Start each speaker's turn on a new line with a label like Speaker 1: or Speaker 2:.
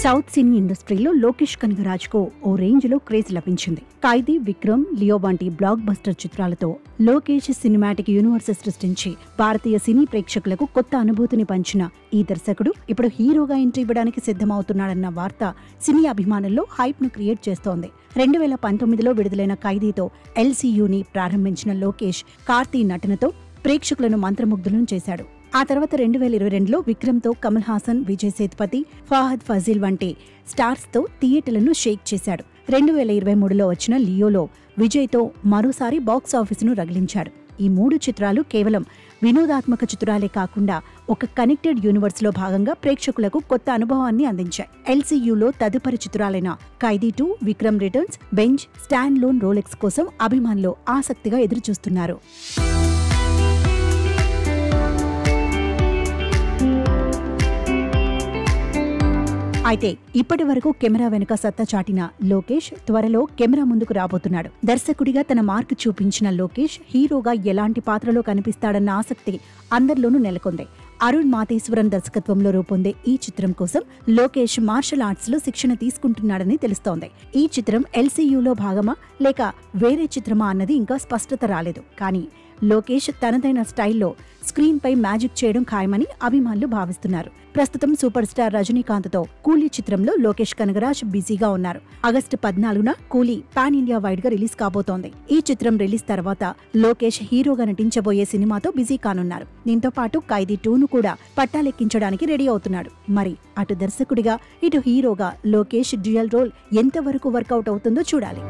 Speaker 1: South సినీ ఇండస్ట్రీలో లోకేష్ కనగరాజ్కు ఓ రేంజ్లో craze లభించింది. ఖైదీ, విక్రమ్, లియో వంటి బ్లాక్ బస్టర్ చిత్రాలతో లోకేష్ సినిమాటిక్ యూనివర్స్ సృష్టించి భారతీయ సినీ ప్రేక్షకులకు కొత్త అనుభూతిని పంచిన ఈ దర్శకుడు ఇప్పుడు హీరోగా ఎంట్రీ ఇవ్వడానికి సిద్ధమవుతున్నాడన్న వార్త సినీ అభిమానుల్లో హైప్ ను క్రియేట్ చేస్తోంది. 2019లో విడుదలైన ఖైదీతో ఎల్సీయూని ప్రారంభించిన లోకేష్ కార్తీ నటనతో ప్రేక్షకులను మంత్రముగ్ధులను చేశాడు. ఆ తర్వాత 2022లో విక్రమ్తో కమల్ హాసన్, విజయ్ సేతుపతి, ఫహద్ ఫజీల్ వంటి స్టార్స్తో థియేటర్లను షేక్ చేశాడు. 2023లో వచ్చిన లియోలో విజయ్తో మరోసారి బాక్స్ ఆఫీసును రగిలించాడు. ఈ 3 చిత్రాలు కేవలం వినోదాత్మక చిత్రాలే కాకుండా ఒక కనెక్టెడ్ యూనివర్స్ లో భాగంగా ప్రేక్షకులకు కొత్త అనుభవాన్ని అందించాయి. ఎల్సీయూలో తదుపరి చిత్రాలైన ఖైదీ 2, Vikram returns, Benz, stand loan Rolex కోసం అభిమానులు ఆసక్తిగా ఎదురుచూస్తున్నారు. అయితే ఇప్పటి వరకు కెమెరా వెనుక సత్తా చాటిన లోకేష్ త్వరలో కెమెరా ముందుకు రాబోతున్నాడు. దర్శకుడిగా తన మార్క్ చూపించిన లోకేష్ హీరోగా ఎలాంటి పాత్రలో కనిపిస్తాడన్న ఆసక్తి అందరిలోనూ నెలకొంది. అరుణ్ మాతేశ్వరన్ దర్శకత్వంలో రూపొందే ఈ చిత్రం కోసం లోకేష్ మార్షల్ ఆర్ట్స్ లో శిక్షణ తీసుకుంటున్నాడని తెలుస్తోంది. ఈ చిత్రం ఎల్సీయూలో భాగమా లేక వేరే చిత్రమా అన్నది ఇంకా స్పష్టత రాలేదు. కానీ లోకేష్ తనదైన స్టైల్లో స్క్రీన్ పై మ్యాజిక్ చేయడం ఖాయమని అభిమానులు భావిస్తున్నారు. ప్రస్తుతం సూపర్ స్టార్ రజనీకాంత్ తో కూలీ చిత్రంలో లోకేష్ కనగరాజ్ బిజీగా ఉన్నారు. ఆగస్టు 14న కూలీ పాన్ ఇండియా వైడ్ గా రిలీజ్ కాబోతోంది. ఈ చిత్రం రిలీజ్ తర్వాత లోకేష్ హీరోగా నటించబోయే సినిమాతో బిజీ కానున్నారు. దీంతో పాటు ఖైదీ 2ను కూడా పట్టాలెక్కించడానికి రెడీ అవుతున్నాడు. మరి అటు దర్శకుడిగా ఇటు హీరోగా లోకేష్ డ్యూయల్ రోల్ ఎంతవరకు వర్కౌట్ అవుతుందో చూడాలి.